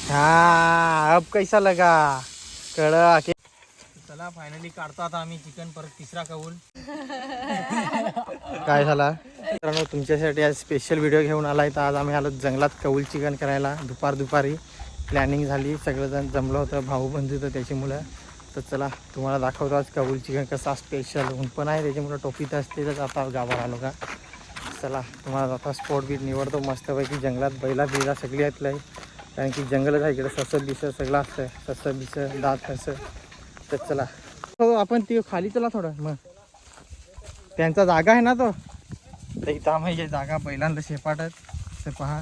हाँ अब कैसा लगा कड़ा के चला फायनली काढतो आता आम्ही चिकन परत तिसरा कौल काय झाला मित्रांनो तुमच्यासाठी आज स्पेशल व्हिडिओ घेऊन आलाय तर आज आम्ही आलो जंगलात कौल चिकन करायला दुपारी प्लॅनिंग झाली सगळेजण जमलं होतं भाऊ बंधू तर त्याच्यामुळं तर चला तुम्हाला दाखवतो आज कौल चिकन कसा स्पेशल ऊन पण आहे त्याच्यामुळं टोपी तर असतेच आता गावावर आलो का चला तुम्हाला आता स्पॉट बी निवडतो मस्तपैकी जंगलात बैला सगळी आहेत कारण की जंगलच आहे इकडे ससं बिसं सगळं असतं ससं बिसं दात असं तर चला हो आपण ती खाली चला थोडं मग त्यांचा जागा आहे ना तो तर इथं आम्ही जागा बैलांना शेपाटत तर पहा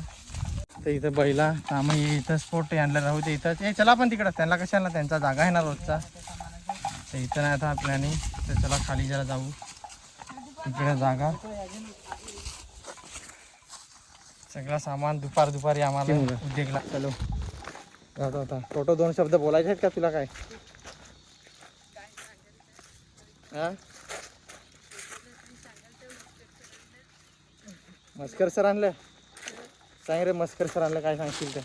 तर इथं बैला तर आम्ही इथं स्पोर्ट आणलं राहू ते इथंच हे चला पण तिकडं त्यांना कशाला त्यांचा जागा आहे ना रोजचा तर इथं नाही आता प्लॅनिंग तर चला खाली जरा जाऊ इकडे जागा सगळं सामान दुपारी आम्हाला उद्योगला चलो जातो आता टोटो 2 शब्द बोलायचे आहेत का तुला काय हा मस्कर सर आणलं सांग रे मस्कर सर आणलं काय सांगशील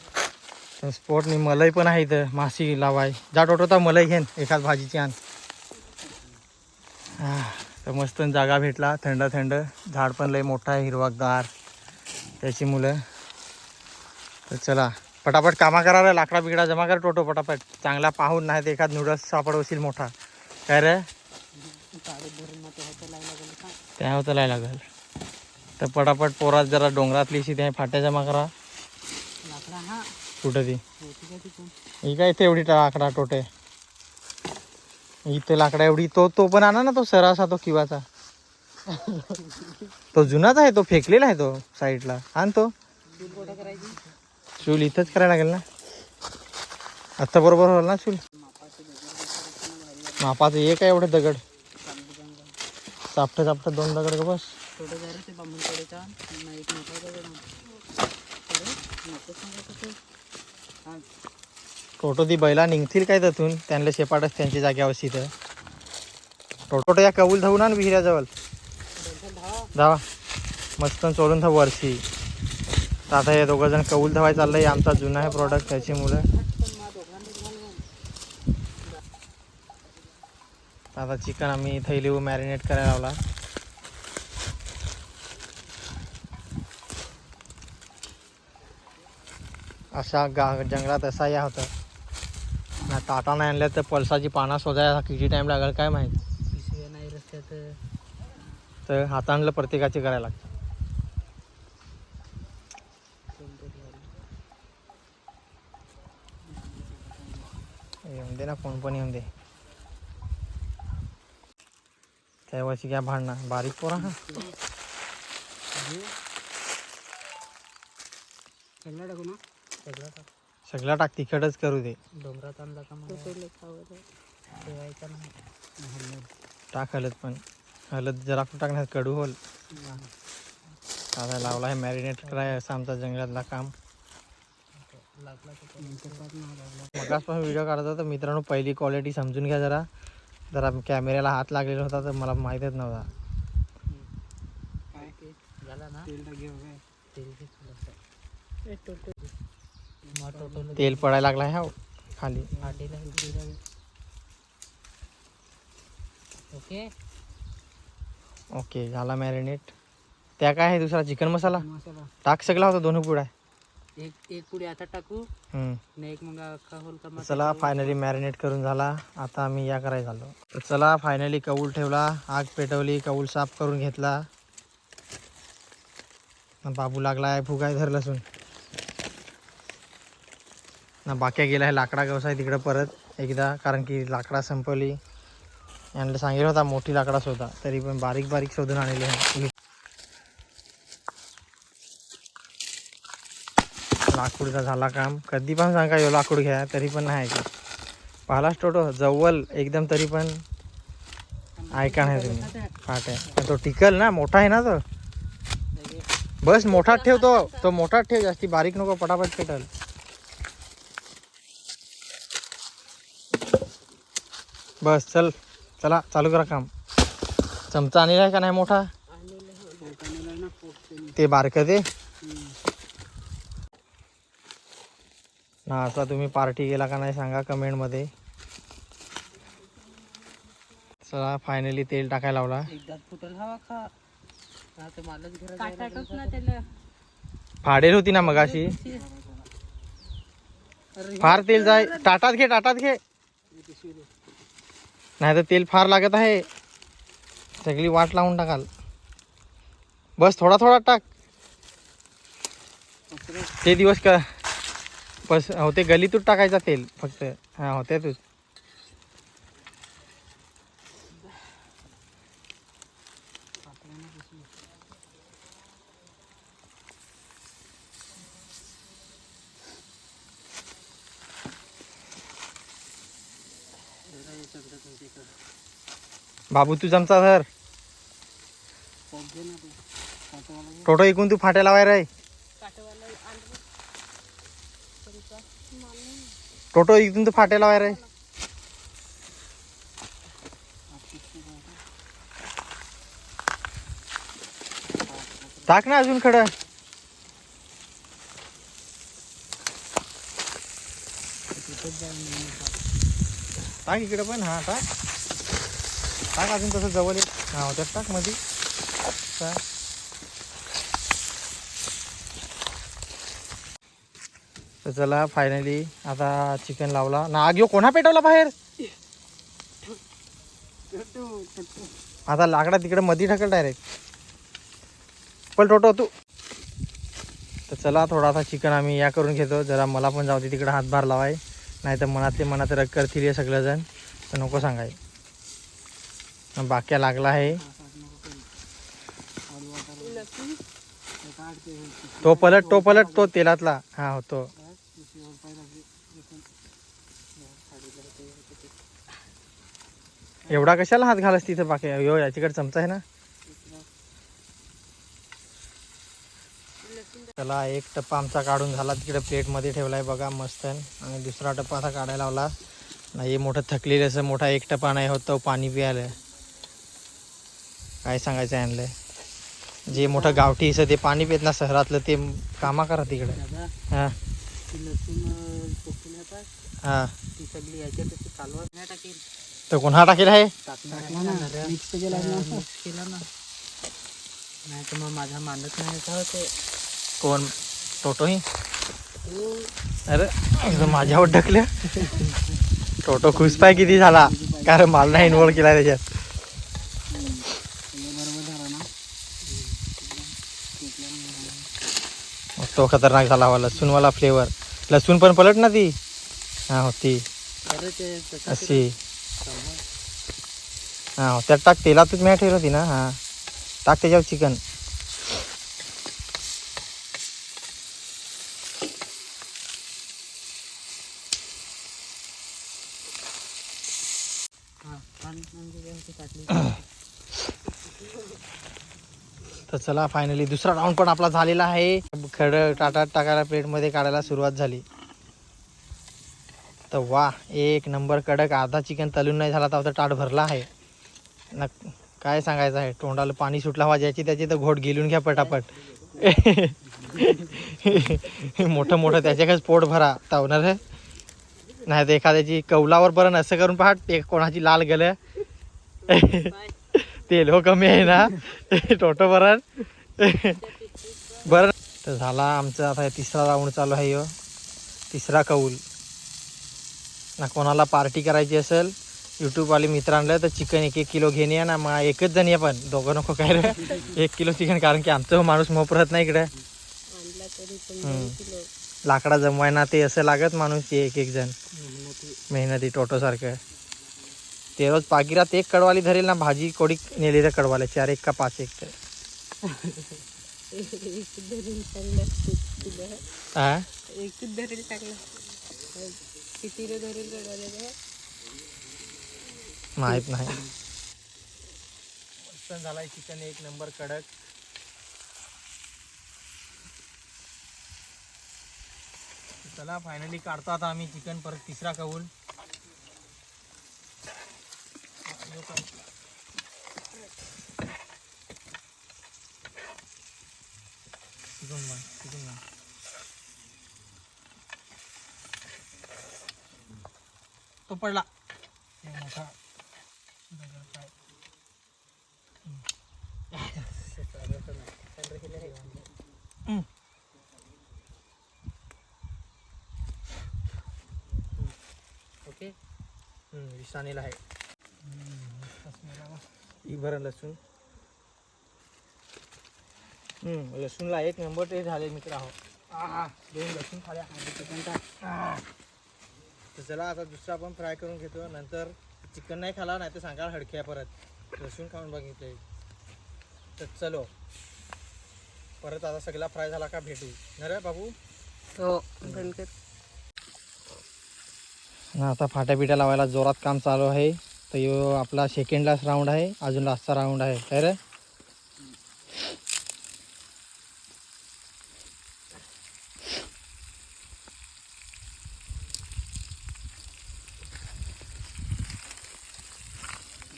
तर स्पोर्टनी मलई पण आहे इथं माशी लावाय जा टोटोता मलई घेन एखाद भाजीची आण तर मस्त जागा भेटला थंड झाड पण लय मोठा आहे हिरवागार त्याची मुलं तर चला पटापट कामा करा लाकडा बिकडा जमा कर टोटो पटापट चांगला पाहून नाही तर एखाद नूडल्स सापडवशील मोठा काय रे त्या होतं लाय लागल तर पटापट पोरात जरा डोंगरातली अशी त्या फाट्या जमा करा कुठं ती ही काय इथे एवढी लाकडा टोटे इथे लाकडा एवढी तो पण आणा ना तो सरासा तो किवाचा तो जुनाच आहे तो फेकलेला आहे तो साईडला आण तो चूल इथंच करायला लागेल ना आत्ता बरोबर होईल ना चूल मापाचं एक आहे एवढं दगड चापट 2 दगड का बस टोटो ती बैला निघतील काय त्यातून त्यांना शेपाटच त्यांची जाग्यावर तिथं टोटो या कौल धावू ना विहिऱ्याजवळ धावा मस्त चोरून धाव वर्षी तर आता हे दोघं जण कौल धावाय चाललंय आमचा जुना आहे प्रॉडक्ट त्याची मुलं आता चिकन आम्ही थैली मॅरिनेट करायला लावला अशा जंगलात असा या होता ना टाटा नाही आणल्या तर पळसाची पानं शोधायला किती टाइम लागेल काय माहित नाही रस्त्यात तर हातांना प्रत्येकाची करायला लागतं येऊन दे ना कोण पण येऊन दे त्यावरची काय भांडणं बारीक पोरा हा सगळा टाक तिखटच करू दे डोंगरात आणला का टाक हलत पण हलत जरा टाकण्यात कडू होल आता लावला आहे मॅरिनेट कराय असं आमचा जंगलातला काम मगासपासून व्हिडिओ काढता तर मित्रांनो पहिली क्वालिटी समजून घ्या जरा कॅमेऱ्याला हात लागलेला होता तर मला माहीतच नव्हता तेल पडायला लागला आहे खाली ओके झाला मॅरिनेट त्या काय आहे दुसरा चिकन मसाला टाक सगळा होता 2 पुड्या एक पुढे आता टाकू एक मग अख्खा होल का चला फायनली मॅरिनेट करून झाला आता आम्ही या करायला झालो तर चला फायनली कौल ठेवला आग पेटवली कौल साफ करून घेतला बाबू लागला आहे फुगाय धरलं असून ना बाक्या गेला आहे लाकडा व्यवसाय तिकडं परत एकदा कारण की लाकडा संपवली यांना सांगितलं होता मोठी लाकडा शोधा तरी पण बारीक शोधून आणले आहे लाकूडचा झाला काम कधी पण सांगा यो लाकूड घ्या तरी पण नाही ऐका पाहिलाच टोटो जवळ एकदम तरी पण ऐका नाही तुम्ही फाट्या तो टिकल ना मोठा आहे ना तो बस मोठाच ठेवतो तो मोठाच ठेव जास्ती बारीक नको पटापट पेटल बस चला चालू करा काम चमचा आणला का नाही मोठा ते बारकं ते ना आता तुम्ही पार्टी केला का नाही सांगा कमेंटमध्ये. चला फायनली तेल टाकायला लावला. फाडेल होती ना मगाशी. फार तेल जाय. टाटात घे नाही तर तेल फार लागत आहे. सगळी वाट लावून टाकाल. बस थोडा थोडा टाक. ते दिवस का बस होते गलीतून टाकायचा तेल फक्त. हा होते तूच. बाबू तू चमचा धर. टोटो इकून तू फाट्या लावाय रे. टोटो इथून तू फाट्या लावाय रे. टाक ना अजून खडं. टाक इकडे पण. हा टाक अजून तसं जवळ येत. हा त्यात टाक मध्ये. तर चला फायनली आता चिकन लावला ना. आग यो कोणा पेटवला बाहेर. आता लाकडा तिकडे मध्ये ढकल डायरेक्ट. पण टोटो तू. तर चला थोडासा चिकन आम्ही या करून घेतो. जरा मला पण जाऊ दे तिकडे हातभार लावाय. नाही तर मनातले मनात रग करतील हे सगळेजण. तर नको सांगाय. बाक्या लागला आहे. तो पलट तो तेलातला. हा होतो. एवढा कशाला हात घालस तिथे बाकी. यो याच्याकडे चमचा आहे ना. चला एक टप्पा आमचा काढून झाला. तिकडे प्लेटमध्ये ठेवलाय बघा मस्त. आणि दुसरा टप्पा असा काढायला लावला. नाही मोठं थकलेलं असं मोठा एक टप्पा नाही होत. तो पाणी प्यायला काय सांगायचं आणलंय. जे मोठं गावठी असं ते पाणी पित ना शहरातलं ते कामा करा तिकडे. हा हा तर कोणा टाकेल आहे. नाही तर मग माझा मानत नाही. कोण टोटो ही. अरे माझ्यावर ढकल्या. टोटो खुश पाय किती झाला कारण मला नाही इन्व्हॉल्व केला त्याच्यात. तो खतरनाक झाला हवा. लसूणवाला फ्लेवर. लसूण पण पलट ना ती. हा होती अशी. हा त्यात टाक. तेलातच मी ठेवली होती ना. हा टाक त्याच्यावर चिकन. तर चला फायनली दुसरा राऊंड पण आपला झालेला आहे. खडं टाटा टाकायला प्लेटमध्ये काढायला सुरुवात झाली. तर वा एक नंबर कडक. अर्धा चिकन तलून नाही झाला तर ताट भरला आहे ना. काय सांगायचं आहे. तोंडाला पाणी सुटला हवा ज्याची त्याची तर घोट गिलून घ्या पटापट. मोठं त्याच्याकच पोट भरा तावणार आहे. नाही तर एखाद्याची कौलावर बरं असं करून पाहत. एक कोणाची लाल गेलं. तेल हो कमी आहे ना. टोटो बरं बरं. तर झाला आमचा आता तिसरा राऊंड चालू आहे. यो तिसरा कौल ना. कोणाला पार्टी करायची असेल यूट्यूबवाले मित्र आणलं तर चिकन 1-1 किलो घेणे या ना. मग एकच जण या पण दोघं नको काय रे. 1 किलो चिकन कारण की आमचं माणूस मोपरत नाही इकडे. लाकडा जमवायना ते असं लागत माणूस ते एक जण मेहनती टोटो सारखं. ते रोज पाकिरात एक कडवाली धरेल ना. भाजी कोडी नेली तर कडवाले 4-1 का 5-1 तर. माहित नाही. मस्त झालाय चिकन एक नंबर कडक. चला फायनली काढतो आता आम्ही चिकन परत तिसरा कौल. तो पडला हे मोठा दगड काय. ओके. विसानेला आहे ही भर लसूण. लसूणला एक नंबर ते झाले मित्र आहो. दोन लसूण खाल्या. तर चला आता दुसरा आपण फ्राय करून घेतो. नंतर चिकन नाही खाला नाही तर सांगा हडक्या परत लसूण खाऊन बघितले. तर चलो परत आता सगळा फ्राय झाला का भेटू ना रे बाबू. हो बंद कर. आता फाट्या बिट्या लावायला जोरात काम चालू आहे. तर यो आपला सेकंड लास्ट राऊंड आहे. अजून लास्टचा राऊंड आहे काय रे.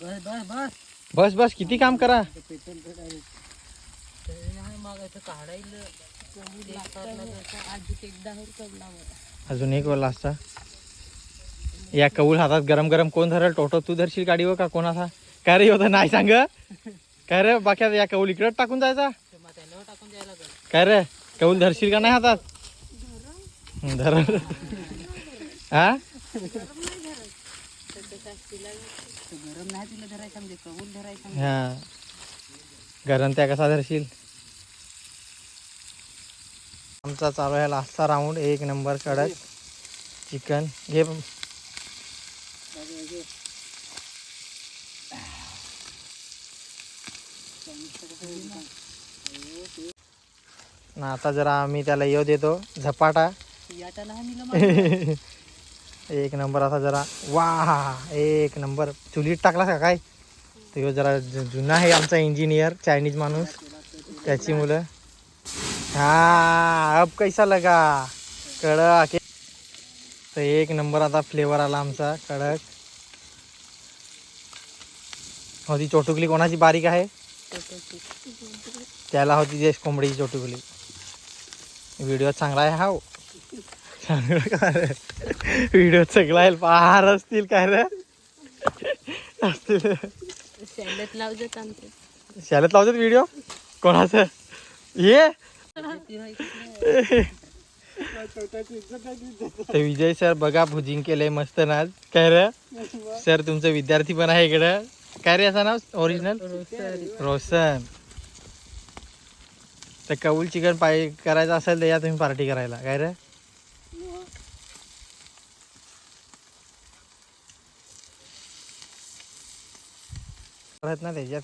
बस बस बस. बस बस किती काम करा. मागायचं काढायला अजून एक लास्टचा. या कौल हातात गरम गरम कोण धरल. टोटो तू धरशील गाडीवर का कोणाचा काय रे होतं नाही सांग काय रे. बाकी या कौल इकडे टाकून जायचा टाकून द्यायला लागेल. काय रे. कौल धरशील का नाही हातात. धर हा गरम नाही तिला धरायचं म्हणजे कबूल धरायचं. हा गरम त्या कसा धरशील. आमचा चालू आहे लास्टचा राऊंड. एक नंबर कडक चिकन घे. ना आता जरा आम्ही त्याला येऊ देतो झपाटा. एक नंबर असा जरा वा एक नंबर. चुलीत टाकला का काय. तो ह्यो जरा जुना आहे आमचा इंजिनियर चायनीज माणूस त्याची मुलं. हा अब कैसा लगा कडक. तर एक नंबर आता फ्लेवर आला आमचा कडक. होती चोटुकली कोणाची बारीक आहे त्याला होती देश कोंबडीची चोटुकली. व्हिडिओ चांगला आहे हा. व्हिडिओ चांगला आहे पाहार असतील काय रे असतील. शाळेत लावतात आमचे. शाळेत लावतात व्हिडिओ कोणाचं ये. तर विजय सर बघा भुजिंग केलंय मस्त ना काय रे. सर तुमचं विद्यार्थी पण आहे इकडं. काय रे असं नाव ओरिजिनल रोशन. तर कौल चिकन करायचं असेल तर या तुम्ही पार्टी करायला काय रे. ना त्याच्यात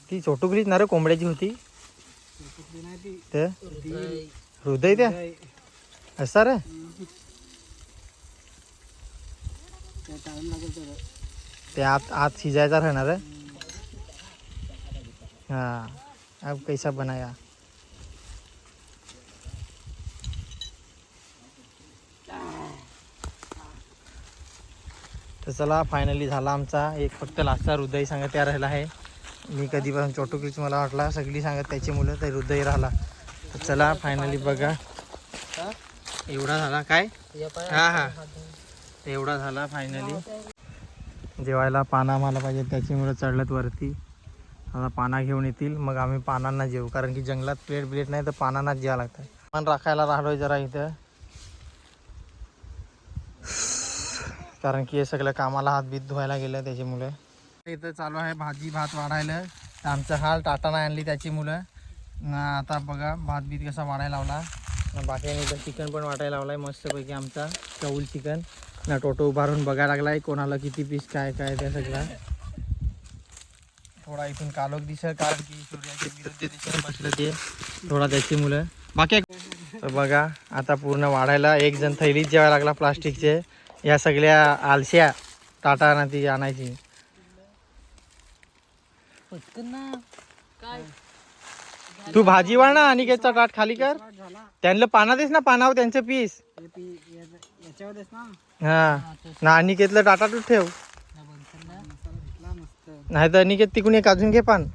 ती चोटुकलीच ना रे कोंबड्याची होती. हृदय त्या असा रे. ते आत शिजायचा राहणार है. हाँ अब कैसा बनाया. तर चला फायनली झाला आमचा. एक फक्त लास्टचा हृदय सांगत त्या राहिला आहे. मी कधीपासून चोटुकीच मला वाटला सगळी सांगत त्याची मुलं तर हृदय राहिला. तर चला फायनली बघा एवढा झाला काय. हा हा एवढा झाला फायनली. जेवायला पाना मला पाहिजे त्याची मुलं चढलत वरती. आता पाना घेऊन येतील मग आम्ही पानांना जेवू. कारण की जंगलात प्लेट नाही तर पानांनाच जेवा लागतं. पान राखायला राहिलोय जरा इथं. कारण की हे सगळं कामाला हातबीत धुवायला गेलं त्याची मुलं. इथं चालू आहे भाजी भात वाढायला. तर आमचं हाल टाटा नाही आणली त्याची मुलं. आता बघा भात बीत कसा वाढायला लावला. बाकी इथं चिकन पण वाटायला लावलाय मस्तपैकी आमचा कौल चिकन. ना टोटो उभारून बघायला लागलाय कोणाला किती पीस काय काय त्या सगळा. थोडा इथून कालोख दिसेल कारण की सूर्याच्या विरुद्ध दिशेने बसलं ते थोडा त्याची मुलं. बाकी तर बघा आता पूर्ण वाढायला. एक जण थैलीत जेवायला लागला प्लास्टिकचे. या सगळ्या आलश्या टाटा ना ती आणायची. तू भाजी वाढ ना अनिकेतचा ताट खाली कर. त्यांना पाना देस ना पानावर त्यांचे पीस. हा ना अनिकेतलं टाटा ठेव. नाही तर अनिकेत तिकून एक अजून घे पान.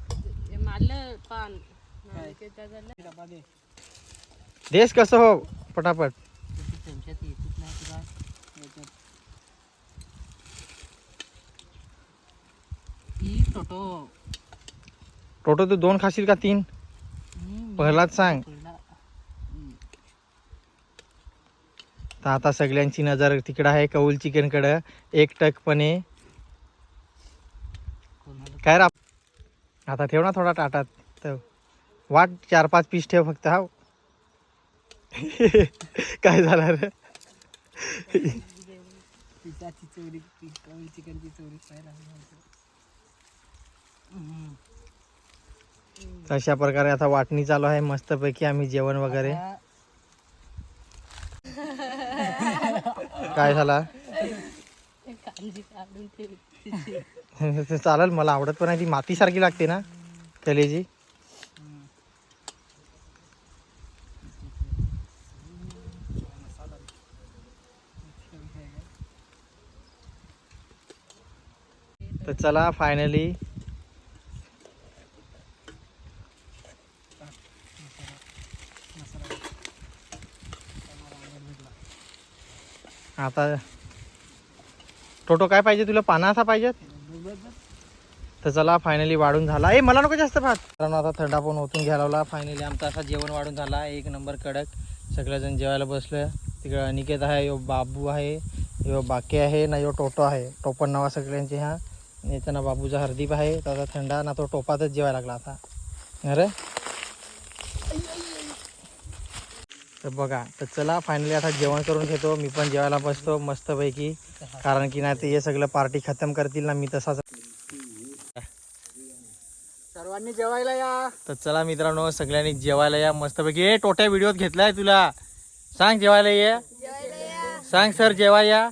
देश कसं हो पटापट. टोटो टोटो तू 2 खाशील का 3? पहिलाच सांग. तर आता सगळ्यांची नजर तिकडं आहे कौल चिकनकडं. एकटकपणे काय रा आता ठेव ना थोडा ताटात. तर वाट 4-5 पीस ठेव फक्त. हा काय झालं रे? पिठाची चोरी कौल चिकनची चोरी पाहिला. अशा प्रकारे आता वाटणी चालू आहे मस्तपैकी. आम्ही जेवण वगैरे. काय झाला? कांजी काढून ठेवली. ते चालेल, मला आवडत पण नाही. ती माती सारखी लागते ना कलेजी. तर चला फायनली आता टोटो काय पाहिजे तुला? पाना असा पाहिजे? तर चला फायनली वाढून झाला. मला नको जास्त भात. कारण आता थंडा पण ओतून घ्यायला लावला. फायनली आमचा असा जेवण वाढून झाला. 1 नंबर कडक. सगळेजण जेवायला बसलं. तिकडे अनिकेत आहे, यो बाबू आहे, यो बाके आहे ना, यो टोटो आहे. टोपण नावा सगळ्यांचे. हा याचा ना बाबूचा हरदीप आहे. त्याचा थंडा ना, तो टोपातच जेवायला लागला आता. अरे तर बघा. तर चला फायनली आता जेवण करून घेतो. मी पण जेवायला बसतो मस्तपैकी. कारण की नाही ते हे सगळं पार्टी खतम करतील ना. मी तसाच. सर्वांनी जेवायला या. तर चला मित्रांनो, सगळ्यांनी जेवायला या मस्तपैकी. ए टोट्या व्हिडिओत घेतलाय तुला. सांग जेवायला ये. सांग सर जेवाय या.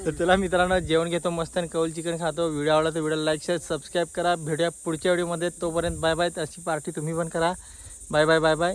तर चला मित्रांनो, जेवण घेतो मस्त आणि कौल चिकन खातो. व्हिडिओ आवडला तर व्हिडिओला लाईक शेअर सबस्क्राईब करा. भेटूया पुढच्या व्हिडिओमध्ये. तोपर्यंत बाय बाय. अशी पार्टी तुम्ही पण करा. Bye bye bye bye.